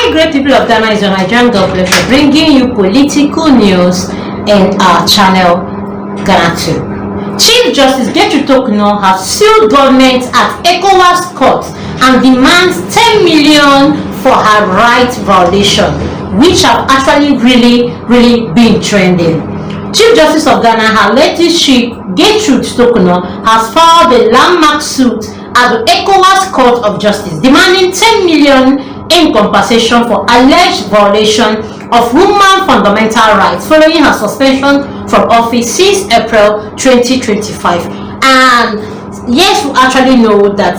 Hi great people of Ghana, is your Nigerian God bless you, bringing you political news in our channel Ghanatube. Chief Justice Torkornoo has sued government at ECOWAS court and demands 10 million for her right violation, which have actually really been trending. Chief Justice of Ghana, her latest chief Torkornoo, has filed a landmark suit at the ECOWAS Court of Justice demanding 10 million in compensation for alleged violation of human fundamental rights following her suspension from office since April 2025. And yes, we actually know that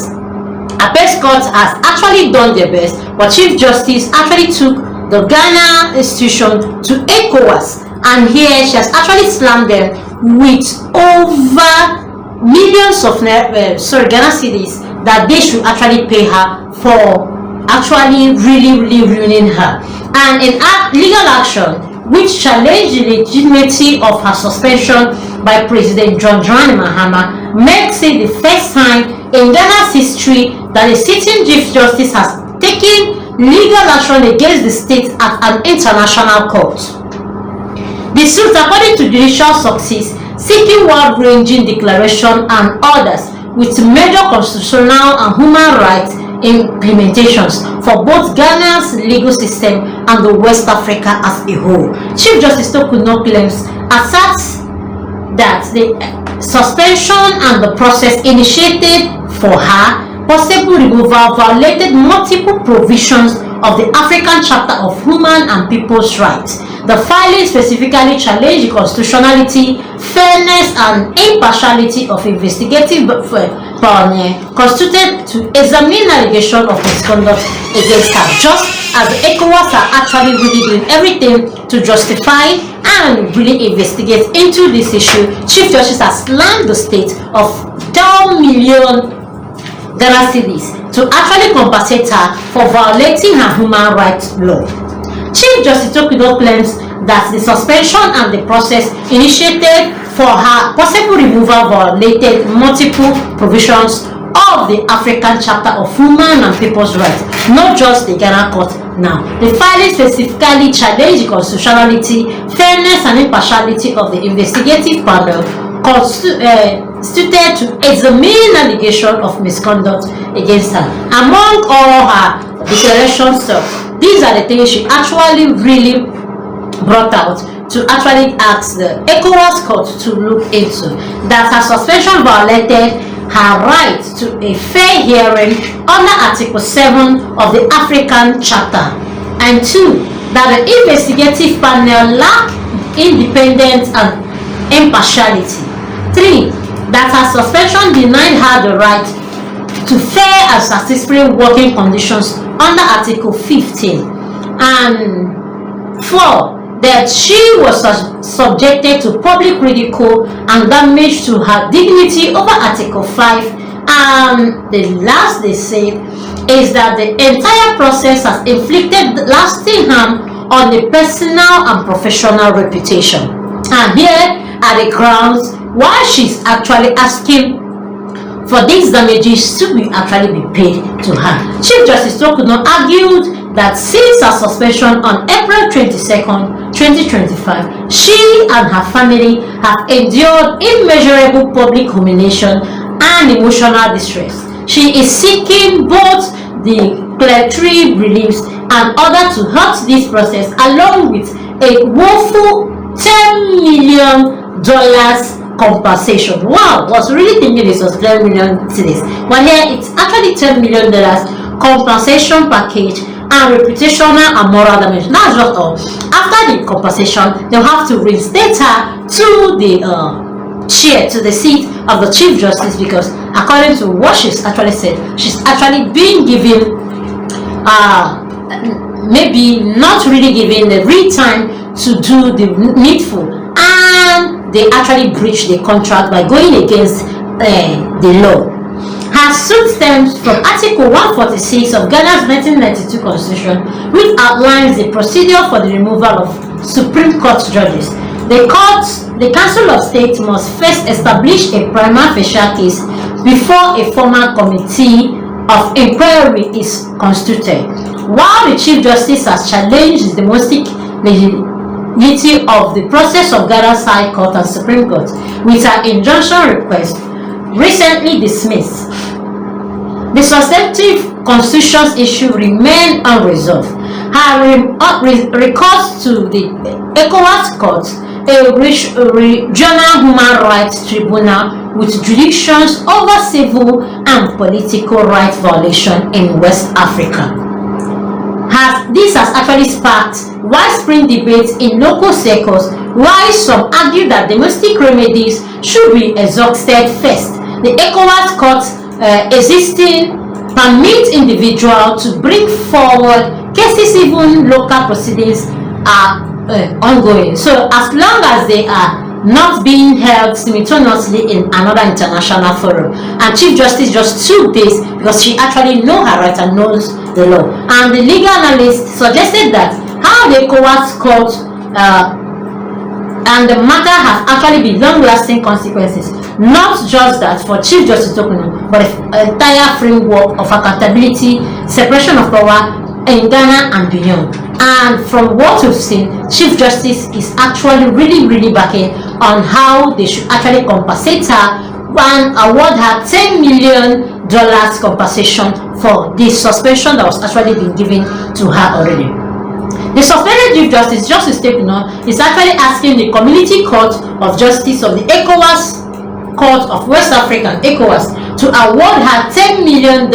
Apex Court has actually done their best, but Chief Justice actually took the Ghana institution to ECOWAS, and here she has actually slammed them with over millions of Ghana cedis that they should actually pay her for actually really ruining her. And in legal action which challenged the legitimacy of her suspension by President John Mahama, makes it the first time in Ghana's history that a sitting Chief Justice has taken legal action against the state at an international court. The suit, according to judicial success, seeking wide-ranging declaration and orders with major constitutional and human rights implementations for both Ghana's legal system and the West Africa as a whole. Chief Justice Torkornoo claims asserts that the suspension and the process initiated for her possible removal violated multiple provisions of the African Chapter of Human and People's Rights. The filing specifically challenged the constitutionality, fairness, and impartiality of investigative panel constituted to examine allegation of misconduct against her, just as the ECOWAS are actually really doing everything to justify and really investigate into this issue. Chief Justice has slammed the state of 10 million Ghana cedis to actually compensate her for violating her human rights law. Chief Justice Torkornoo claims that the suspension and the process initiated for her possible removal violated multiple provisions of the African Chapter of Human and People's Rights, not just the Ghana court now. The filing specifically challenged the constitutionality, fairness, and impartiality of the investigative panel constituted to examine allegation of misconduct against her. Among all her declarations, these are the things she actually really brought out to actually ask the ECOWAS court to look into. That her suspension violated her right to a fair hearing under Article 7 of the African Charter, and 2, that the investigative panel lacked independence and impartiality. 3, that her suspension denied her the right to fair and satisfactory working conditions under Article 15, and 4, that she was subjected to public ridicule and damage to her dignity over Article 5, and the last they said is that the entire process has inflicted lasting harm on the personal and professional reputation. And here are the grounds why she's actually asking for these damages to be paid to her. Chief Justice Torkornoo argued that since her suspension on April 22nd, 2025, she and her family have endured immeasurable public humiliation and emotional distress. She is seeking both the plenary reliefs and order to halt this process, along with a woeful $10 million compensation. Wow, I was really thinking this was 10 million cedis, but here it's actually $10 million compensation package and reputational and moral damage. That's not all. After the compensation, they'll have to reinstate her to the chair, to the seat of the Chief Justice, because according to what she's actually said, she's actually being given maybe not really given the real time to do the needful, and they actually breached the contract by going against the law. Her suit stems from Article 146 of Ghana's 1992 Constitution, which outlines the procedure for the removal of Supreme Court judges. The Council of State must first establish a prima facie case before a formal committee of inquiry is constituted. while the Chief Justice has challenged the domestic legitimacy of the process of Ghana's High Court and Supreme Court with her injunction request recently dismissed. The substantive constitutional issue remained unresolved. Her recourse to the ECOWAS Court, a regional human rights tribunal with jurisdictions over civil and political rights violations in West Africa. This has actually sparked widespread debates in local circles, while some argue that domestic remedies should be exhausted first. The ECOWAS Court existing permits individuals to bring forward cases even local proceedings are ongoing. So as long as they are not being held simultaneously in another international forum, and Chief Justice just took this because she actually knows her rights and knows the law. And the legal analyst suggested that how the ECOWAS Court and the matter has actually been long-lasting consequences, not just that for Chief Justice Torkornoo, but the entire framework of accountability, separation of power in Ghana and beyond. And from what we've seen, Chief Justice is actually really backing on how they should actually compensate her and award her $10 million compensation for the suspension that was actually been given to her already. The suspended Chief Justice, Justice Torkornoo, is actually asking the Community Court of Justice of the ECOWAS Court of West Africa, ECOWAS, to award her $10 million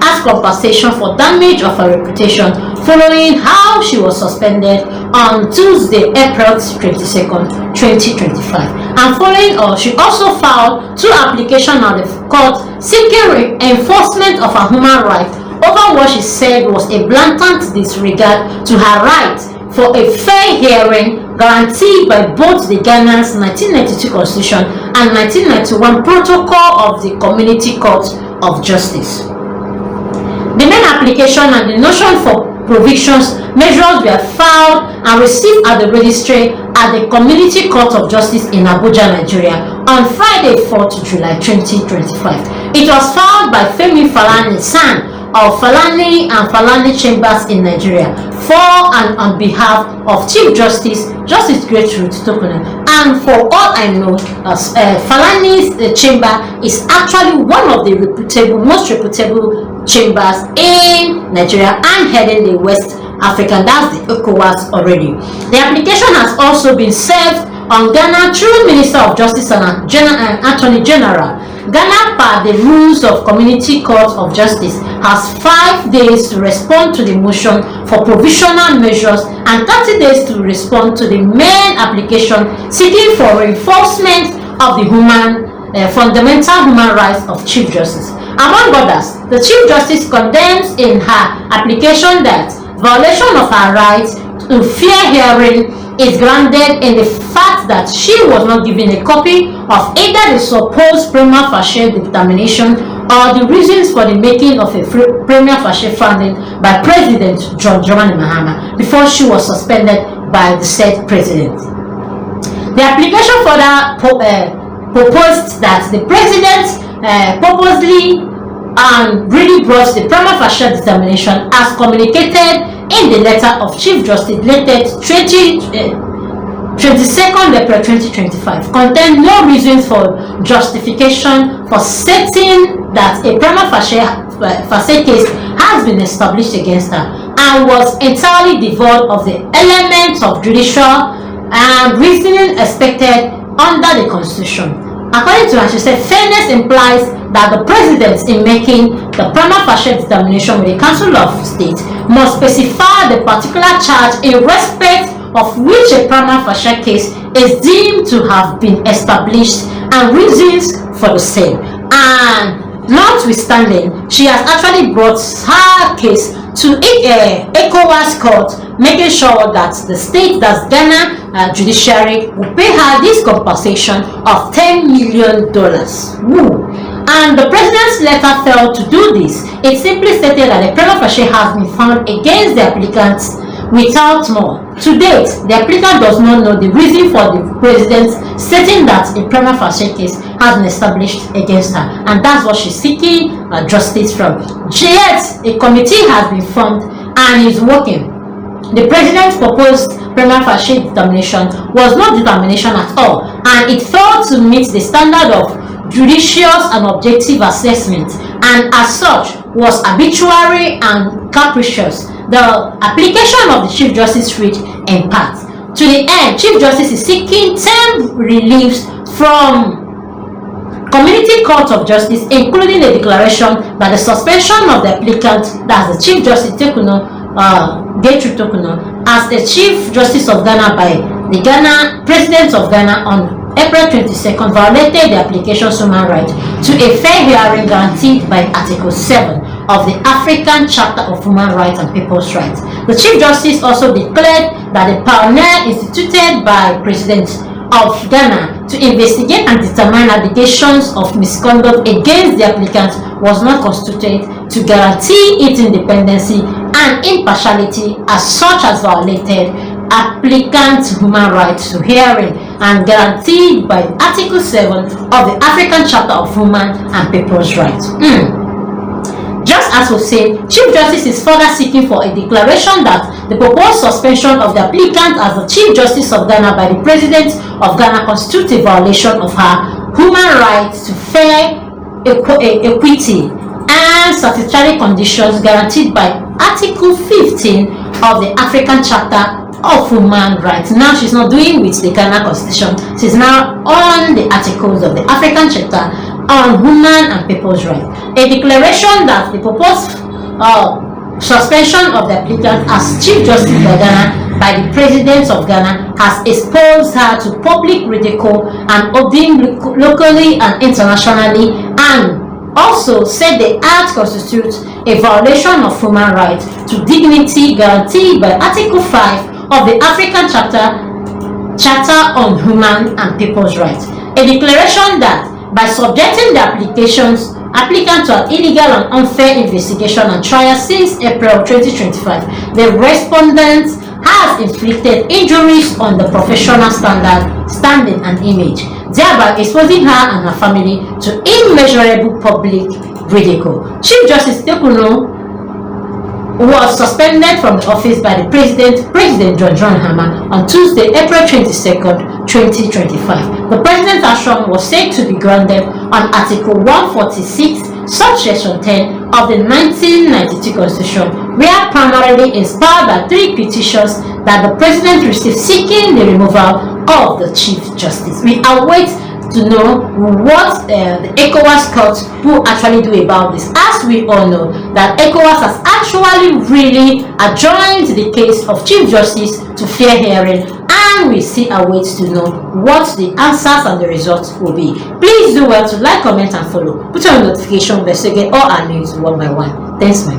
as compensation for damage of her reputation following how she was suspended on Tuesday, April 22nd, 2025. And following she also filed 2 applications on the court seeking enforcement of her human rights over what she said was a blatant disregard to her right for a fair hearing guaranteed by both the Ghana's 1992 Constitution and 1991 Protocol of the Community Court of Justice. The main application and the notion for provisions measures were filed and received at the registry at the Community Court of Justice in Abuja, Nigeria on Friday, 4th July 2025. It was filed by Femi Falani San of Falani and Falani Chambers in Nigeria for and on behalf of Chief Justice Ghanatube Torkornoo. And for all I know, Falani's chamber is actually one of the most reputable chambers in Nigeria and heading the West African, that's the ECOWAS already. The application has also been served on Ghana through Minister of Justice and Attorney General. Ghana, per the rules of Community Court of Justice, has 5 days to respond to the motion for provisional measures and 30 days to respond to the main application seeking for reinforcement of the fundamental human rights of Chief Justice. Among others, the Chief Justice condemns in her application that violation of her rights to fair hearing is grounded in the fact that she was not given a copy of either the supposed prima facie determination or the reasons for the making of a prima facie finding by President John Dramani Mahama before she was suspended by the said president. The application further proposed that the president purposely and really brought the prima facie determination as communicated in the letter of Chief Justice dated 22nd April 2025 contained no reasons for justification for stating that a prima facie case has been established against her and was entirely devoid of the elements of judicial and reasoning expected under the Constitution. According to her, she said, fairness implies that the president, in making the prima facie determination with the Council of State, must specify the particular charge in respect of which a prima facie case is deemed to have been established and reasons for the same. And notwithstanding, she has actually brought her case to ECOWAS court, making sure that the state, that's Ghana judiciary, will pay her this compensation of $10 million. Woo. And the president's letter failed to do this. It simply stated that a prima facie has been found against the applicants without more. To date, the applicant does not know the reason for the president stating that a prima facie case has been established against her, and that's what she's seeking justice from. Yet, a committee has been formed and is working. The president's proposed prima facie determination was not determination at all, and it failed to meet the standard of judicious and objective assessment, and as such was arbitrary and capricious. The application of the Chief Justice reached impasse. To the end, Chief Justice is seeking 10 reliefs from Community Court of Justice, including a declaration that the suspension of the applicant, that's the Chief Justice Torkornoo, as the Chief Justice of Ghana by the President of Ghana on April 22nd violated the application's human right to a fair hearing guaranteed by Article 7 of the African Charter of Human Rights and People's Rights. The Chief Justice also declared that the panel instituted by President of Ghana to investigate and determine allegations of misconduct against the applicant was not constituted to guarantee its independence and impartiality, as such as violated applicant's human rights to hearing and guaranteed by Article 7 of the African Charter of Human and People's Rights. Just as we said, Chief Justice is further seeking for a declaration that the proposed suspension of the applicant as the Chief Justice of Ghana by the President of Ghana constitutes a violation of her human rights to fair equity and statutory conditions guaranteed by Article 15 of the African Charter of Human Rights. Now she's not doing with the Ghana Constitution, she's now on the articles of the African Charter on Human and People's Rights. A declaration that the proposed suspension of the applicant as Chief Justice of Ghana by the President of Ghana has exposed her to public ridicule and odium locally and internationally, and also said the act constitutes a violation of human rights to dignity guaranteed by Article 5 of the African Charter on Human and People's Rights. A declaration that by subjecting the applicant to an illegal and unfair investigation and trial since April 2025, the respondent has inflicted injuries on the professional standing and image, thereby exposing her and her family to immeasurable public ridicule. Chief Justice Torkornoo was suspended from the office by the President John Mahama on Tuesday, April 22nd, 2025. The president's action was said to be grounded on Article 146, Subsection 10 of the 1992 Constitution, where primarily inspired by 3 petitions that the president received seeking the removal of the Chief Justice. We await to know what the ECOWAS court will actually do about this, as we all know that ECOWAS has actually really adjourned the case of Chief Justice to fair hearing, and we still await to know what the answers and the results will be. Please do well to like, comment and follow. Put on notification bell so you get all our news one by one. Thanks, my